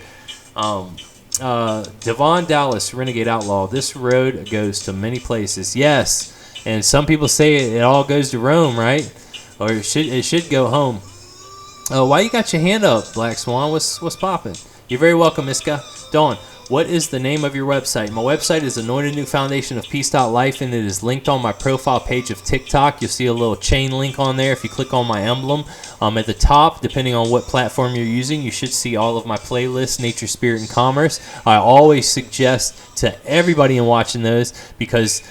Devon Dallas, Renegade Outlaw. This road goes to many places. Yes, and some people say it all goes to Rome, right? Or it should go home. Oh, why you got your hand up, Black Swan? What's popping? You're very welcome, Miska. Dawn, what is the name of your website? My website is Anointed New Foundation of Peace.life, and it is linked on my profile page of TikTok. You'll see a little chain link on there if you click on my emblem. At the top, depending on what platform you're using, you should see all of my playlists, Nature, Spirit, and Commerce. I always suggest to everybody in watching those because,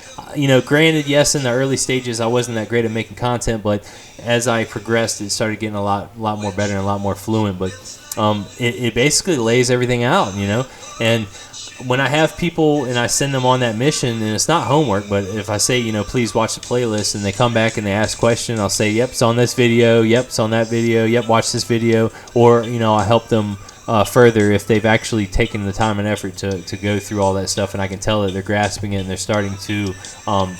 granted, yes, in the early stages I wasn't that great at making content, but as I progressed, it started getting a lot more better and a lot more fluent. But it basically lays everything out, and when I have people and I send them on that mission, and it's not homework, but if I say, please watch the playlist, and they come back and they ask a question, I'll say, yep, it's on this video, yep, it's on that video, yep, watch this video, or, I help them further if they've actually taken the time and effort to go through all that stuff, and I can tell that they're grasping it and they're starting to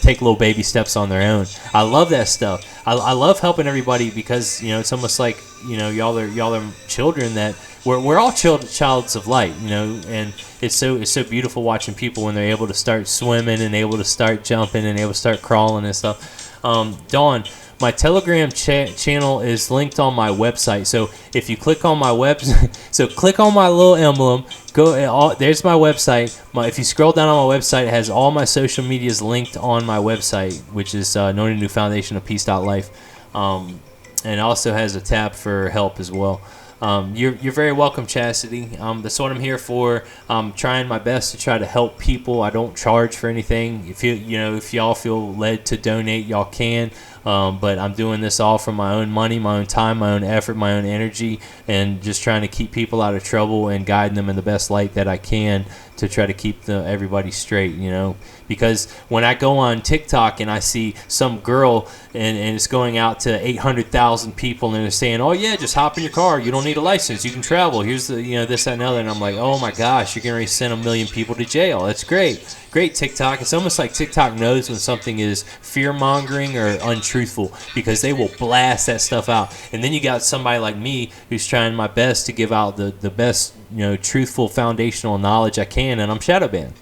take little baby steps on their own. I love that stuff. I love helping everybody because, it's almost like, y'all are children that we're all childs of light, and it's so beautiful watching people when they're able to start swimming and able to start jumping and able to start crawling and stuff. Dawn, my Telegram channel is linked on my website. So if you click on my website, so click on my little emblem, there's my website. If you scroll down on my website, it has all my social medias linked on my website, which is Anointed New Foundation of Peace.life. And it also has a tab for help as well. You're very welcome, Chastity. That's what I'm here for. I'm trying my best to try to help people. I don't charge for anything. If y'all feel led to donate, y'all can. But I'm doing this all from my own money, my own time, my own effort, my own energy, and just trying to keep people out of trouble and guiding them in the best light that I can to try to keep everybody straight, because when I go on TikTok and I see some girl and it's going out to 800,000 people and they're saying, oh yeah, just hop in your car, you don't need a license, you can travel, here's the this, that, and other, and I'm like, oh my gosh, you're going to send 1 million people to jail. That's great TikTok. It's almost like TikTok knows when something is fear-mongering or untruthful, because they will blast that stuff out. And then you got somebody like me who's trying my best to give out the best truthful foundational knowledge I can, and I'm shadow banned.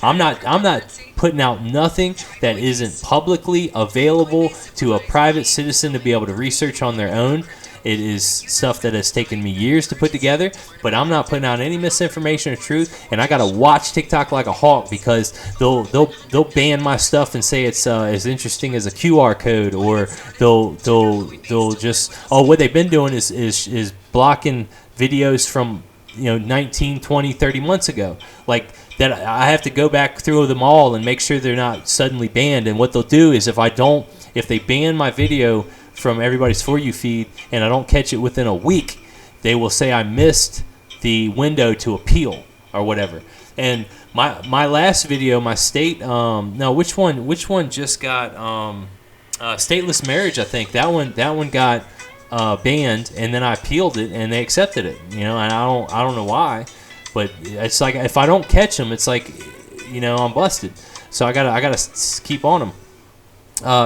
I'm not putting out nothing that isn't publicly available to a private citizen to be able to research on their own. It is stuff that has taken me years to put together, but I'm not putting out any misinformation or truth, and I gotta watch TikTok like a hawk, because they'll ban my stuff and say it's as interesting as a QR code, or they'll just, what they've been doing is blocking videos from 19, 20, 30 months ago, like that. I have to go back through them all and make sure they're not suddenly banned. And what they'll do is if they ban my video from everybody's For You feed and I don't catch it within a week, they will say I missed the window to appeal or whatever. And my last video, my state, which one just got stateless marriage, I think that one got banned, and then I appealed it, and they accepted it. And I don't know why, but it's like if I don't catch them, it's like, I'm busted. So I gotta keep on them.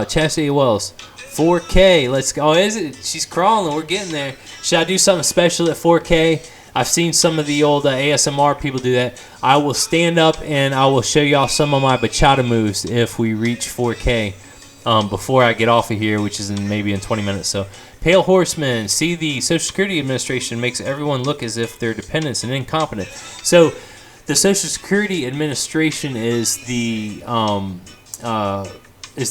Chastity Wells, 4K. Let's go. Oh, is it? She's crawling. We're getting there. Should I do something special at 4K? I've seen some of the old ASMR people do that. I will stand up and I will show y'all some of my bachata moves if we reach 4K before I get off of here, which is maybe in 20 minutes. So, Pale Horseman, see, the Social Security Administration makes everyone look as if they're dependents and incompetent. So, the Social Security Administration is the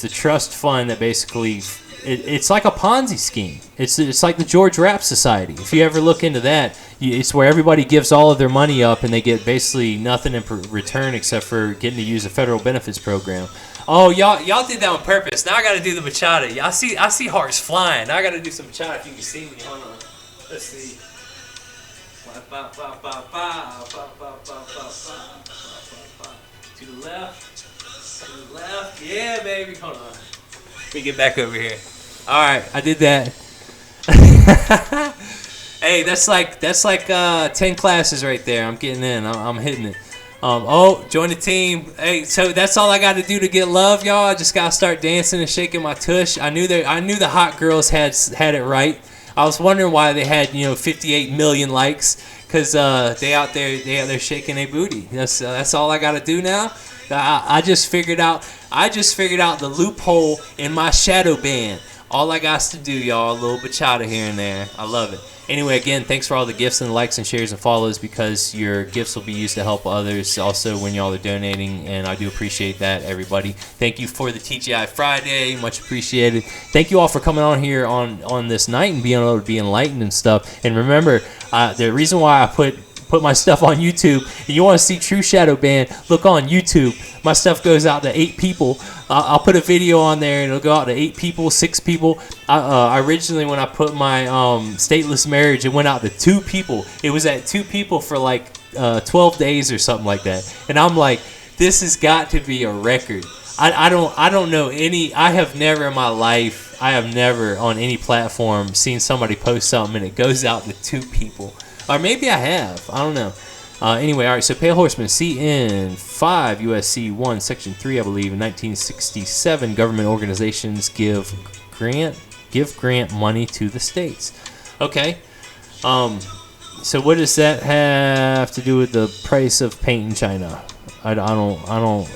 trust fund that basically it's like a Ponzi scheme. It's like the George Rapp Society. If you ever look into that, it's where everybody gives all of their money up and they get basically nothing in return except for getting to use a federal benefits program. Oh, y'all did that on purpose. Now I got to do the bachata. I see hearts flying. Now I got to do some bachata if you can see me. Hold on. Let's see. To the left. To the left. Yeah, baby. Hold on. Let me get back over here. All right, I did that. Hey, that's like 10 classes right there. I'm getting in. I'm hitting it. Join the team. Hey, so that's all I got to do to get love, y'all. I just gotta start dancing and shaking my tush. I knew the hot girls had it right. I was wondering why they had 58 million likes, because they out there shaking their booty. That's all I got to do now. I just figured out the loophole in my shadow ban. All I got to do, y'all, a little bachata here and there. I love it. Anyway, again, thanks for all the gifts and likes and shares and follows, because your gifts will be used to help others also when y'all are donating, and I do appreciate that, everybody. Thank you for the TGI Friday. Much appreciated. Thank you all for coming on here on this night and being able to be enlightened and stuff. And remember, the reason why I put my stuff on YouTube, and you want to see true shadow ban, look on YouTube. My stuff goes out to 8 people. I'll put a video on there and it'll go out to 8 people, 6 people. Originally, when I put my stateless marriage, it went out to 2 people. It was at 2 people for like 12 days or something like that. And I'm like, this has got to be a record. I don't know any. I have never in my life, on any platform seen somebody post something and it goes out to 2 people. Or maybe I have. I don't know. Anyway, all right. So Pale Horseman, CN 5 USC 1 Section 3, I believe, in 1967, government organizations give grant money to the states. Okay. So what does that have to do with the price of paint in China? I don't.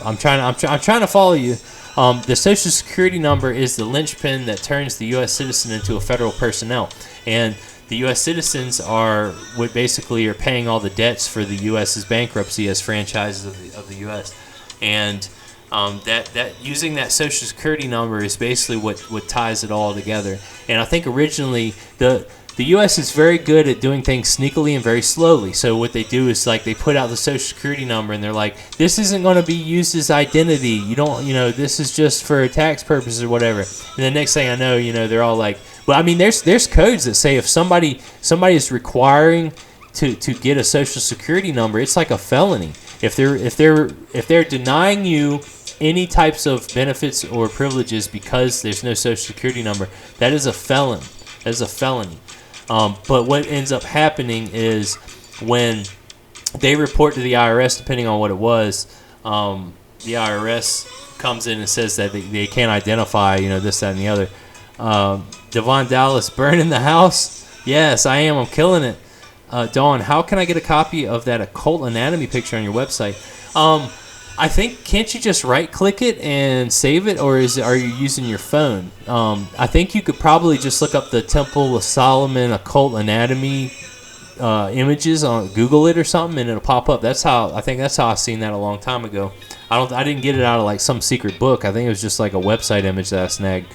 I'm trying to follow you. The Social Security number is the linchpin that turns the U.S. citizen into a federal personnel, and the U.S. citizens are what basically are paying all the debts for the U.S.'s bankruptcy as franchises of the U.S. And that using that Social Security number is basically what ties it all together. And I think originally the U.S. is very good at doing things sneakily and very slowly. So what they do is like they put out the Social Security number and they're like, this isn't going to be used as identity. This is just for tax purposes or whatever. And the next thing I know, they're all like, well, I mean, there's codes that say if somebody is requiring to get a Social Security number, it's like a felony. If they're denying you any types of benefits or privileges because there's no Social Security number, that is a felon. That is a felony. But what ends up happening is when they report to the IRS, depending on what it was, the IRS comes in and says that they can't identify, this, that, and the other. Devon Dallas, burning the house? Yes, I am. I'm killing it. Dawn, how can I get a copy of that occult anatomy picture on your website? I think, can't you just right-click it and save it, or are you using your phone? I think you could probably just look up the Temple of Solomon occult anatomy images on Google it or something, and it'll pop up. I think that's how I seen that a long time ago. I didn't get it out of like some secret book. I think it was just like a website image that I snagged.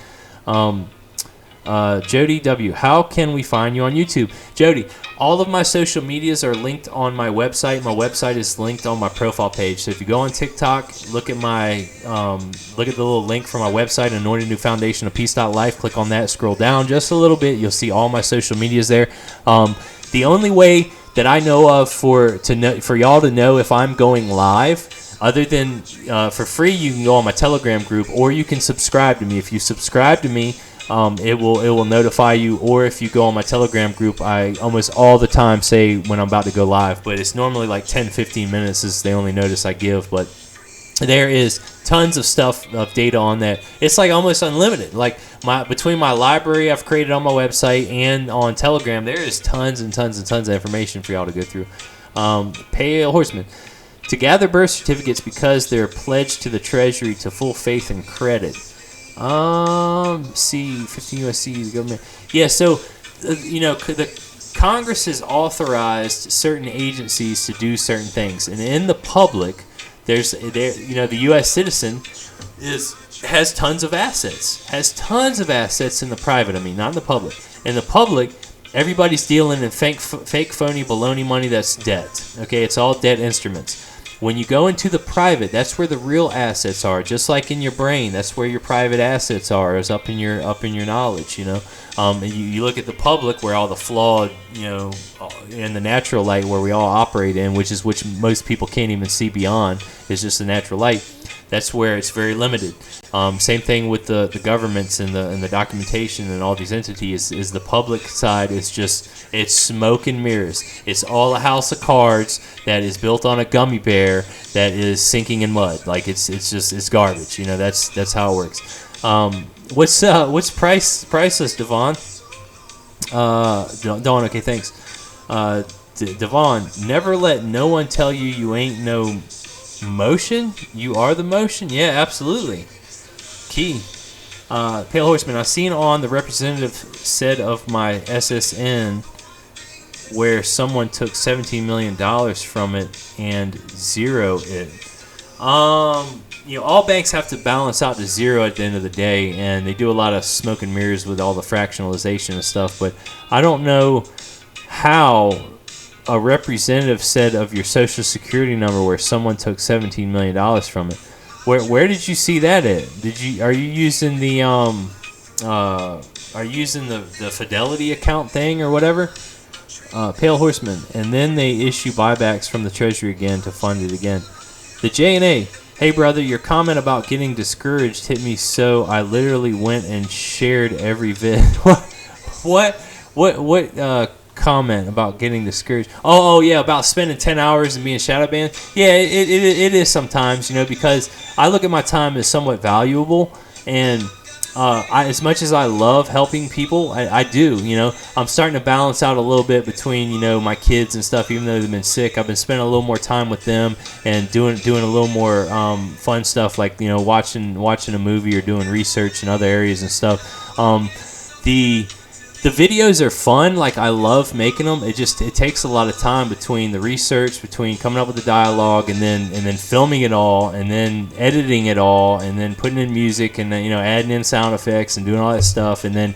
Jody W., how can we find you on YouTube? Jody, all of my social medias are linked on my website. My website is linked on my profile page. So if you go on TikTok, look at the little link for my website, Anointed New Foundation of Peace.life. Click on that, scroll down just a little bit. You'll see all my social medias there. The only way that I know of for y'all to know if I'm going live, other than for free, you can go on my Telegram group, or you can subscribe to me. If you subscribe to me, it will notify you. Or if you go on my Telegram group, I almost all the time say when I'm about to go live, but it's normally like 10-15 minutes is the only notice I give. But there is tons of stuff of data on that. It's like almost unlimited. Like between my library I've created on my website and on Telegram, there is tons and tons and tons of information for y'all to go through. Pale Horseman. To gather birth certificates because they're pledged to the Treasury to full faith and credit. See 15 USC government. Yeah, so the Congress has authorized certain agencies to do certain things, and in the public, the U.S. citizen has tons of assets. Has tons of assets in the private. I mean, not in the public. In the public, everybody's dealing in fake, phony, baloney money. That's debt. Okay, it's all debt instruments. When you go into the private, that's where the real assets are. Just like in your brain, that's where your private assets are. Is up in your knowledge. You look at the public, where all the flawed, in the natural light, where we all operate in, which most people can't even see beyond, is just the natural light. That's where it's very limited. Same thing with the governments and the documentation and all these entities. Is the public side is just, it's smoke and mirrors. It's all a house of cards that is built on a gummy bear that is sinking in mud. Like it's garbage. That's how it works. What's priceless, Devon? Dawn. Okay, thanks. Devon, never let no one tell you ain't no motion. You are the motion. Yeah, absolutely. Key. Pale Horseman, I've seen on the representative said of my SSN where someone took $17 million from it and zero it. All banks have to balance out to zero at the end of the day, and they do a lot of smoke and mirrors with all the fractionalization and stuff, but I don't know how a representative said of your social security number where someone took $17 million from it. Where did you see that at? Are you using the Fidelity account thing or whatever? Pale Horseman, and then they issue buybacks from the Treasury again to fund it again. The J&A. Hey brother, your comment about getting discouraged hit me, so I literally went and shared every vid. What comment about getting discouraged? Oh yeah, about spending 10 hours and being shadow banned. Yeah, it is sometimes, because I look at my time as somewhat valuable, and as much as I love helping people, I do. I'm starting to balance out a little bit between my kids and stuff. Even though they've been sick, I've been spending a little more time with them and doing a little more fun stuff, like watching a movie or doing research in other areas and stuff. The videos are fun. Like, I love making them. It takes a lot of time between the research, between coming up with the dialogue, and then filming it all, and then editing it all, and then putting in music, and then adding in sound effects and doing all that stuff, and then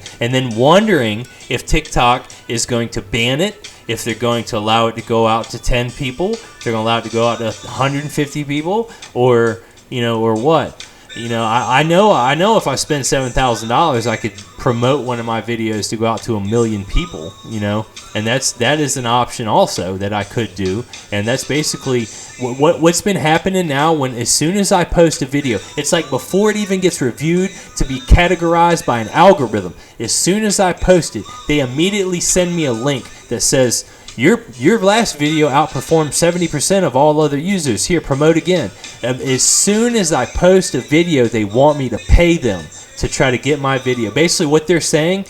wondering if TikTok is going to ban it, if they're going to allow it to go out to 10 people, if they're going to allow it to go out to 150 people, or what. I know if I spend $7,000, I could promote one of my videos to go out to 1 million people, and that is an option also that I could do. And that's basically what's been happening now. As soon as I post a video, it's like before it even gets reviewed to be categorized by an algorithm. As soon as I post it, they immediately send me a link that says, Your last video outperformed 70% of all other users. Here, promote again. As soon as I post a video, they want me to pay them to try to get my video. Basically, what they're saying,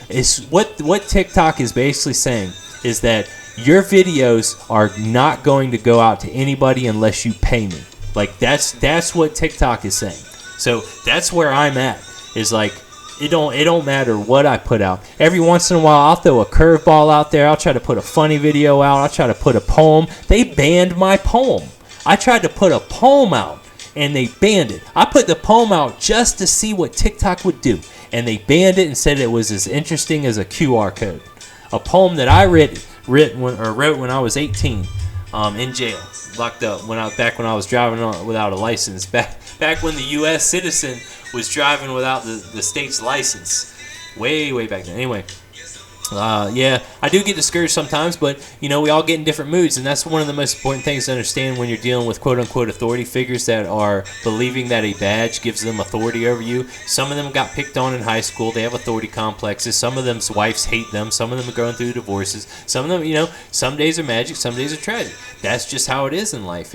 is what TikTok is basically saying is that your videos are not going to go out to anybody unless you pay me. Like, that's what TikTok is saying. So that's where I'm at. Is like, It don't matter what I put out. Every once in a while, I'll throw a curveball out there. I'll try to put a funny video out. I'll try to put a poem. They banned my poem. I tried to put a poem out, and they banned it. I put the poem out just to see what TikTok would do, and they banned it and said it was as interesting as a QR code. A poem that I wrote when I was 18, in jail, locked up back when I was driving without a license. Back when the U.S. citizen was driving without the state's license, way back then. Anyway, Yeah, I do get discouraged sometimes, but we all get in different moods, and that's one of the most important things to understand when you're dealing with quote unquote authority figures that are believing that a badge gives them authority over you. Some of them got picked on in high school, they have authority complexes. Some of them's wives hate them, some of them are going through divorces, some of them, some days are magic, some days are tragic. That's just how it is in life.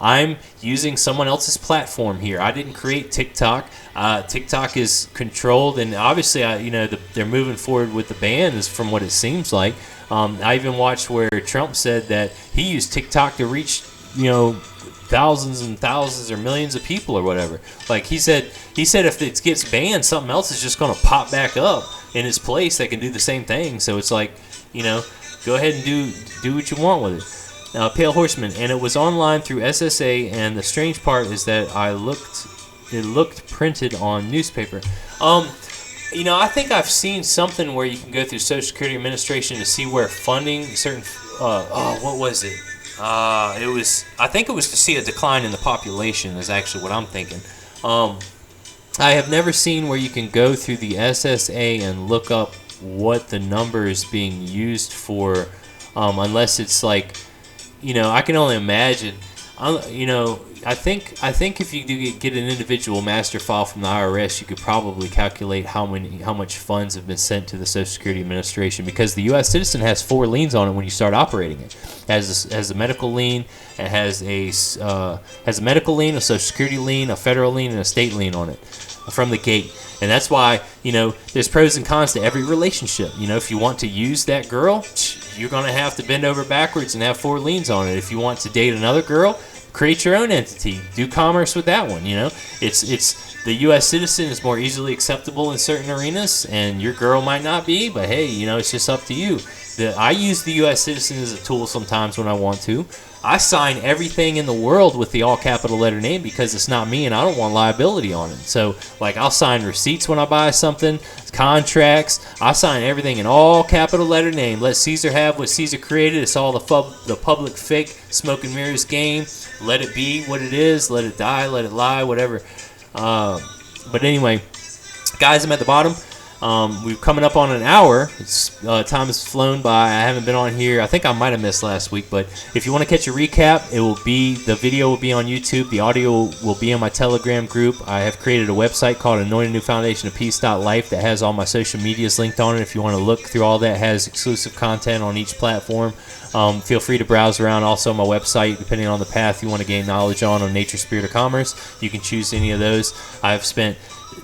I'm using someone else's platform here. I didn't create TikTok. TikTok is controlled, and obviously, they're moving forward with the ban, is from what it seems like. I even watched where Trump said that he used TikTok to reach, thousands and thousands or millions of people or whatever. Like he said if it gets banned, something else is just going to pop back up in its place that can do the same thing. So it's like, go ahead and do what you want with it. Pale Horseman, and it was online through SSA, and the strange part is that it looked printed on newspaper. I think I've seen something where you can go through Social Security Administration to see where funding certain. What was it? I think it was to see a decline in the population. Is actually what I'm thinking. I have never seen where you can go through the SSA and look up what the number is being used for, unless it's like. I can only imagine. I think if you do get an individual master file from the IRS, you could probably calculate how much funds have been sent to the Social Security Administration, because the U.S. citizen has 4 liens on it when you start operating it. It has a medical lien, it has a medical lien, a Social Security lien, a federal lien, and a state lien on it from the gate. And that's why, there's pros and cons to every relationship. If you want to use that girl, you're going to have to bend over backwards and have 4 liens on it. If you want to date another girl, create your own entity. Do commerce with that one. It's the U.S. citizen is more easily acceptable in certain arenas, and your girl might not be. But hey, it's just up to you. I use the U.S. citizen as a tool sometimes when I want to. I sign everything in the world with the all capital letter name because it's not me and I don't want liability on it. So, like, I'll sign receipts when I buy something, contracts. I sign everything in all capital letter name. Let Caesar have what Caesar created. It's all the public fake smoke and mirrors game. Let it be what it is. Let it die. Let it lie. Whatever. But anyway, guys, I'm at the bottom. We're coming up on an hour. Time has flown by. I haven't been on here. I think I might have missed last week, but if you want to catch a recap, the video will be on YouTube. The audio will be on my Telegram group. I have created a website called Anointed New Foundation of Peace.life that has all my social medias linked on it. If you want to look through all that, it has exclusive content on each platform. Feel free to browse around. Also, my website, depending on the path you want to gain knowledge on nature, spirit, or commerce, you can choose any of those. I've spent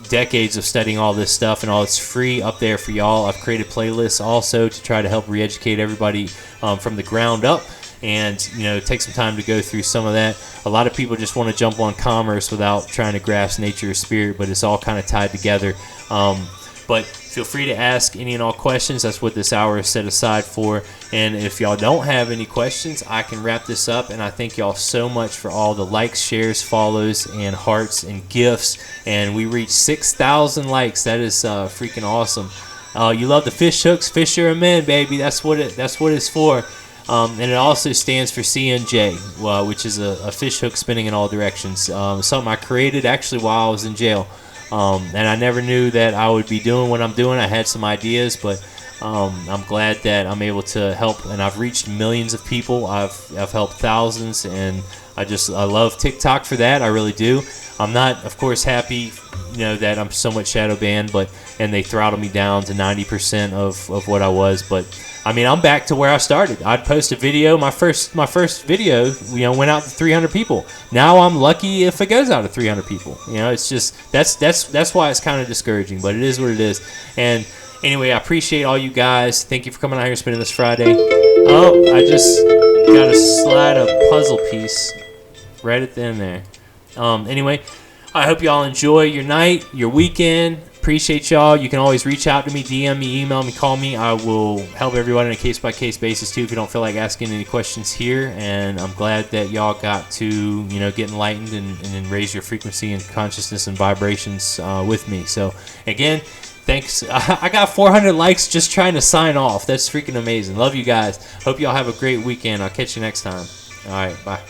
decades of studying all this stuff, and all it's free up there for y'all. I've created playlists also to try to help re-educate everybody from the ground up, and take some time to go through some of that. A lot of people just want to jump on commerce without trying to grasp nature or spirit, but it's all kind of tied together. But feel free to ask any and all questions. That's what this hour is set aside for. And if y'all don't have any questions, I can wrap this up. And I thank y'all so much for all the likes, shares, follows, and hearts and gifts. And we reached 6,000 likes. That is freaking awesome. You love the fish hooks. Fish are a men, baby. That's what it's for. And it also stands for CNJ, which is a fish hook spinning in all directions. Something I created actually while I was in jail. And I never knew that I would be doing what I'm doing. I had some ideas, but I'm glad that I'm able to help, and I've reached millions of people. I've helped thousands, and I love TikTok for that. I really do. I'm not, of course, happy, that I'm so much shadow banned, and they throttled me down to 90% of what I was. But I mean, I'm back to where I started. I'd post a video. My first video, went out to 300 people. Now I'm lucky if it goes out to 300 people. It's just that's why it's kind of discouraging. But it is what it is. And anyway, I appreciate all you guys. Thank you for coming out here and spending this Friday. Oh, I just got to slide a puzzle piece right at the end there. Anyway, I hope y'all enjoy your night, your weekend. Appreciate y'all. You can always reach out to me, DM me, email me, call me. I will help everyone on a case-by-case basis, too, if you don't feel like asking any questions here. And I'm glad that y'all got to, get enlightened and raise your frequency and consciousness and vibrations with me. So, again, thanks. I got 400 likes just trying to sign off. That's freaking amazing. Love you guys. Hope y'all have a great weekend. I'll catch you next time. All right, bye.